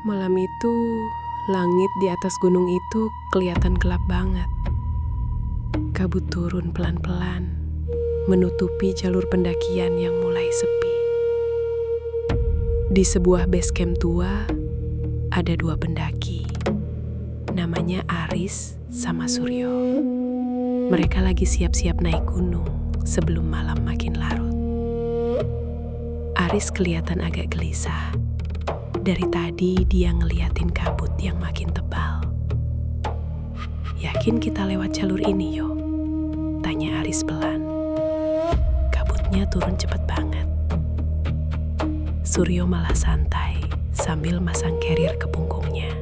Malam itu, langit di atas gunung itu kelihatan gelap banget. Kabut turun pelan-pelan, menutupi jalur pendakian yang mulai sepi. Di sebuah base camp tua, ada dua pendaki. Namanya Aris sama Suryo. Mereka lagi siap-siap naik gunung sebelum malam makin larut. Aris kelihatan agak gelisah. Dari tadi dia ngeliatin kabut yang makin tebal. "Yakin kita lewat jalur ini, yo?" tanya Aris pelan. Kabutnya turun cepet banget. Suryo malah santai sambil masang carrier ke punggungnya.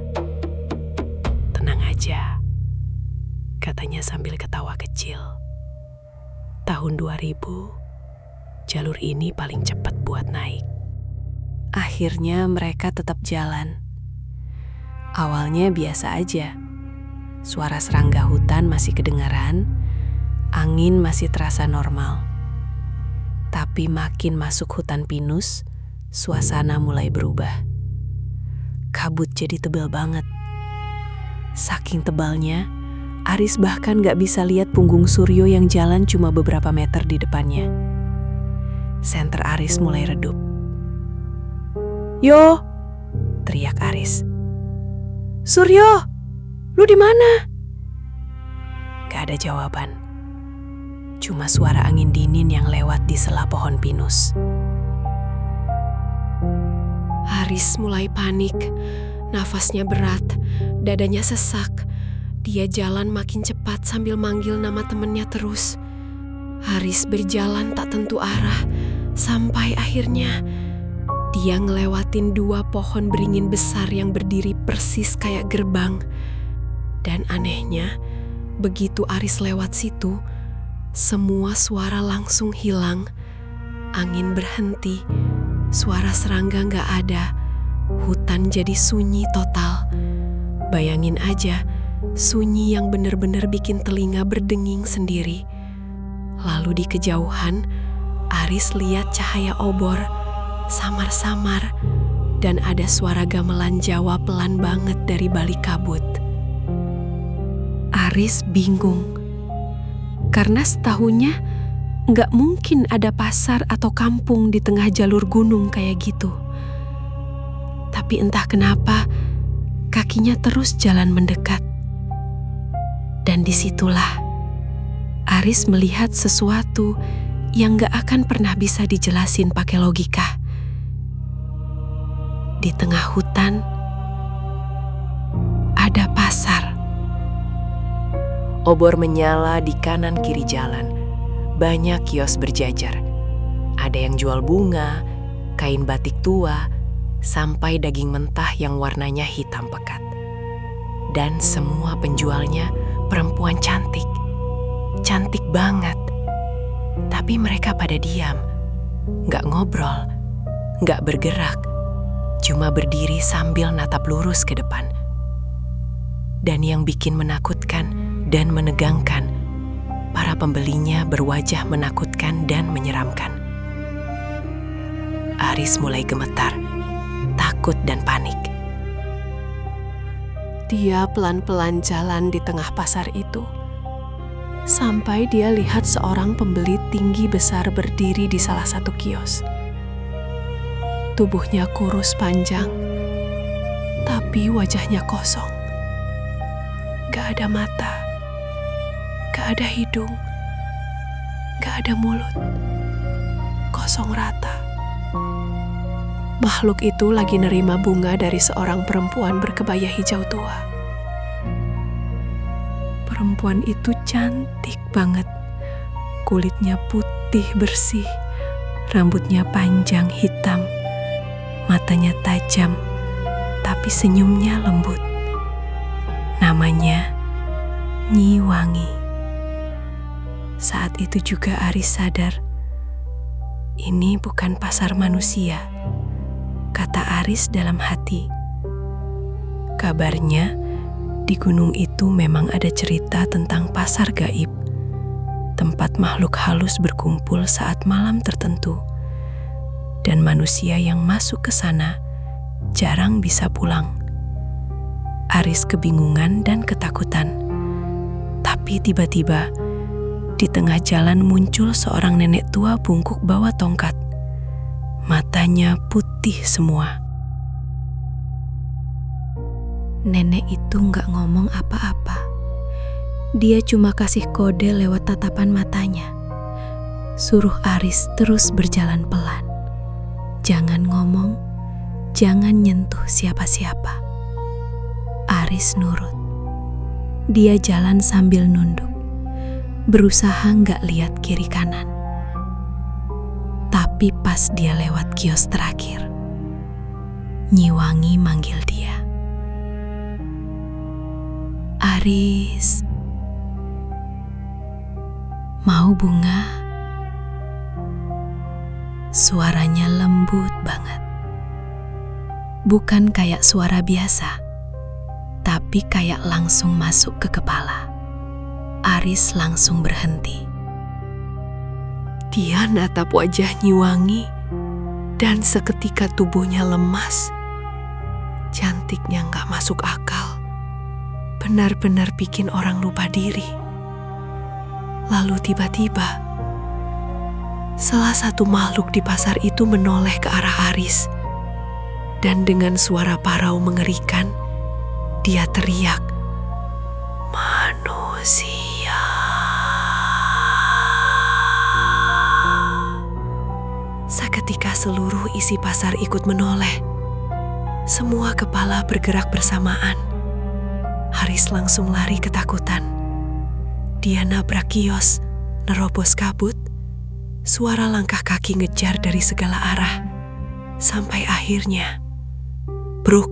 "Tenang aja," katanya sambil ketawa kecil. Tahun 2000, jalur ini paling cepat buat naik. Akhirnya mereka tetap jalan. Awalnya biasa aja. Suara serangga hutan masih kedengaran, angin masih terasa normal. Tapi makin masuk hutan pinus, suasana mulai berubah. Kabut jadi tebal banget. Saking tebalnya, Aris bahkan gak bisa lihat punggung Suryo yang jalan cuma beberapa meter di depannya. Senter Aris mulai redup. "Yo!" teriak Aris. "Suryo, lu di mana?" Gak ada jawaban. Cuma suara angin dingin yang lewat di sela pohon pinus. Aris mulai panik, nafasnya berat, dadanya sesak. Dia jalan makin cepat sambil manggil nama temennya terus. Aris berjalan tak tentu arah, sampai akhirnya dia ngelewatin dua pohon beringin besar yang berdiri persis kayak gerbang. Dan anehnya, begitu Aris lewat situ, semua suara langsung hilang. Angin berhenti, suara serangga gak ada, hutan jadi sunyi total. Bayangin aja, sunyi yang bener-bener bikin telinga berdenging sendiri. Lalu di kejauhan, Aris lihat cahaya obor, samar-samar, dan ada suara gamelan Jawa pelan banget dari balik kabut. Aris bingung, karena setahunnya nggak mungkin ada pasar atau kampung di tengah jalur gunung kayak gitu. Tapi entah kenapa, kakinya terus jalan mendekat. Dan disitulah Aris melihat sesuatu yang gak akan pernah bisa dijelasin pakai logika. Di tengah hutan, ada pasar. Obor menyala di kanan kiri jalan. Banyak kios berjajar. Ada yang jual bunga, kain batik tua, sampai daging mentah yang warnanya hitam pekat. Dan semua penjualnya perempuan cantik. Cantik banget. Tapi mereka pada diam, gak ngobrol, gak bergerak, cuma berdiri sambil natap lurus ke depan. Dan yang bikin menakutkan dan menegangkan, para pembelinya berwajah menakutkan dan menyeramkan. Aris mulai gemetar, takut dan panik. Dia pelan-pelan jalan di tengah pasar itu, sampai dia lihat seorang pembeli tinggi besar berdiri di salah satu kios. Tubuhnya kurus panjang, tapi wajahnya kosong. Gak ada mata, gak ada hidung, gak ada mulut, kosong rata. Makhluk itu lagi nerima bunga dari seorang perempuan berkebaya hijau tua. Perempuan itu cantik banget. Kulitnya putih bersih, rambutnya panjang hitam, matanya tajam, tapi senyumnya lembut. Namanya Nyi Wangi. Saat itu juga Aris sadar, ini bukan pasar manusia, kata Aris dalam hati. Kabarnya, di gunung itu memang ada cerita tentang pasar gaib, tempat makhluk halus berkumpul saat malam tertentu, dan manusia yang masuk ke sana jarang bisa pulang. Aris kebingungan dan ketakutan. Tapi tiba-tiba, di tengah jalan muncul seorang nenek tua bungkuk bawa tongkat. Matanya putih semua. Nenek itu gak ngomong apa-apa. Dia cuma kasih kode lewat tatapan matanya. Suruh Aris terus berjalan pelan. Jangan ngomong, jangan nyentuh siapa-siapa. Aris nurut. Dia jalan sambil nunduk, berusaha gak lihat kiri kanan. Tapi pas dia lewat kios terakhir, Nyi Wangi manggil dia. Aris, mau bunga? Suaranya lembut banget. Bukan kayak suara biasa, tapi kayak langsung masuk ke kepala. Aris langsung berhenti. Dia natap wajah Nyi Wangi dan seketika tubuhnya lemas. Cantiknya gak masuk akal. Benar-benar bikin orang lupa diri. Lalu tiba-tiba, salah satu makhluk di pasar itu menoleh ke arah Aris. Dan dengan suara parau mengerikan, dia teriak, "Manusia!" Seketika seluruh isi pasar ikut menoleh. Semua kepala bergerak bersamaan. Aris langsung lari ketakutan. Dia nabrak kios, nerobos kabut. Suara langkah kaki ngejar dari segala arah. Sampai akhirnya, bruk.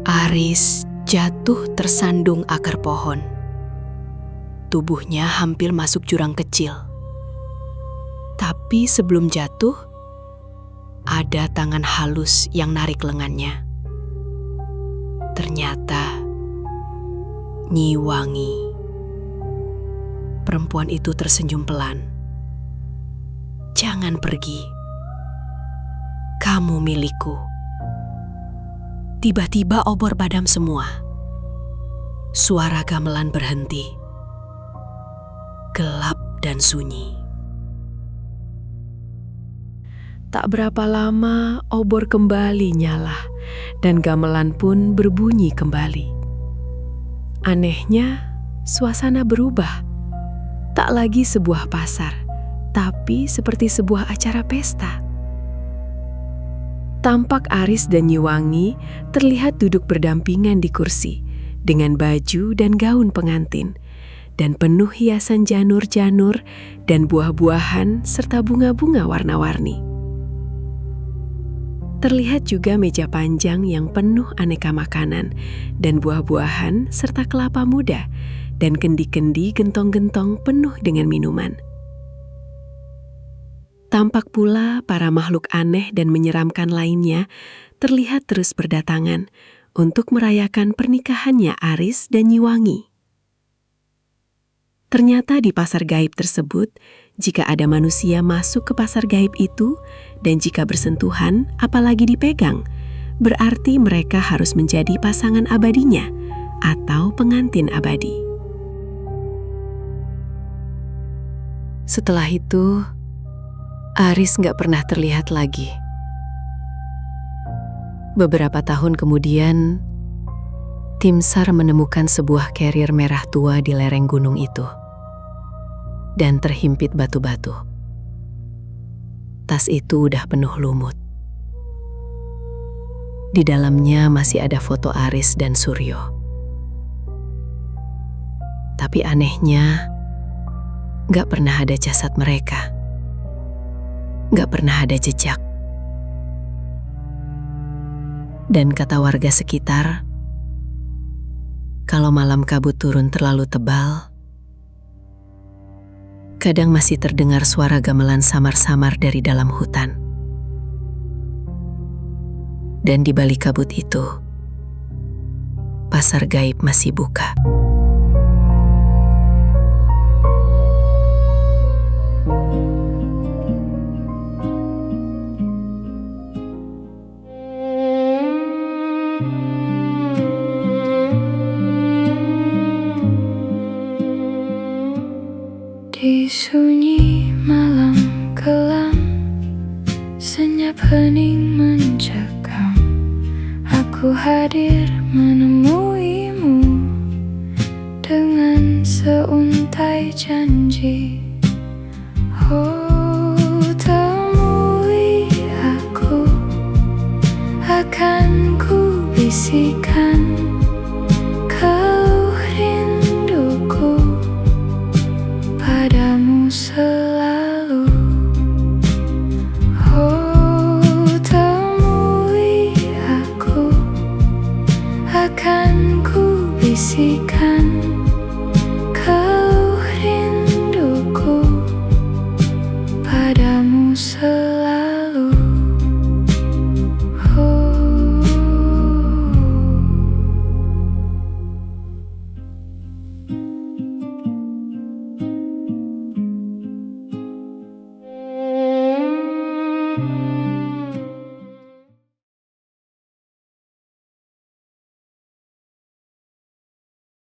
Aris jatuh tersandung akar pohon. Tubuhnya hampir masuk jurang kecil. Tapi sebelum jatuh, ada tangan halus yang narik lengannya. Ternyata Nyi Wangi. Perempuan itu tersenyum pelan. "Jangan pergi. Kamu milikku." Tiba-tiba obor padam semua. Suara gamelan berhenti. Gelap dan sunyi. Tak berapa lama obor kembali nyala dan gamelan pun berbunyi kembali. Anehnya, suasana berubah. Tak lagi sebuah pasar, tapi seperti sebuah acara pesta. Tampak Aris dan Nyi Wangi terlihat duduk berdampingan di kursi dengan baju dan gaun pengantin dan penuh hiasan janur-janur dan buah-buahan serta bunga-bunga warna-warni. Terlihat juga meja panjang yang penuh aneka makanan dan buah-buahan serta kelapa muda dan kendi-kendi gentong-gentong penuh dengan minuman. Tampak pula para makhluk aneh dan menyeramkan lainnya terlihat terus berdatangan untuk merayakan pernikahannya Aris dan Nyi Wangi. Ternyata di pasar gaib tersebut, jika ada manusia masuk ke pasar gaib itu, dan jika bersentuhan, apalagi dipegang, berarti mereka harus menjadi pasangan abadinya atau pengantin abadi. Setelah itu, Aris gak pernah terlihat lagi. Beberapa tahun kemudian, tim SAR menemukan sebuah carrier merah tua di lereng gunung itu. Dan terhimpit batu-batu. Tas itu udah penuh lumut. Di dalamnya masih ada foto Aris dan Suryo. Tapi anehnya, gak pernah ada jasad mereka. Gak pernah ada jejak. Dan kata warga sekitar, kalau malam kabut turun terlalu tebal, kadang masih terdengar suara gamelan samar-samar dari dalam hutan. Dan di balik kabut itu, pasar gaib masih buka. mencekam. Aku hadir menemuimu dengan seuntai janji. Oh, temui aku, akan ku bisikan keluh rinduku padamu selalu. Oh, temui aku, akan ku bisikan keluh rinduku padamu selalu. Oh.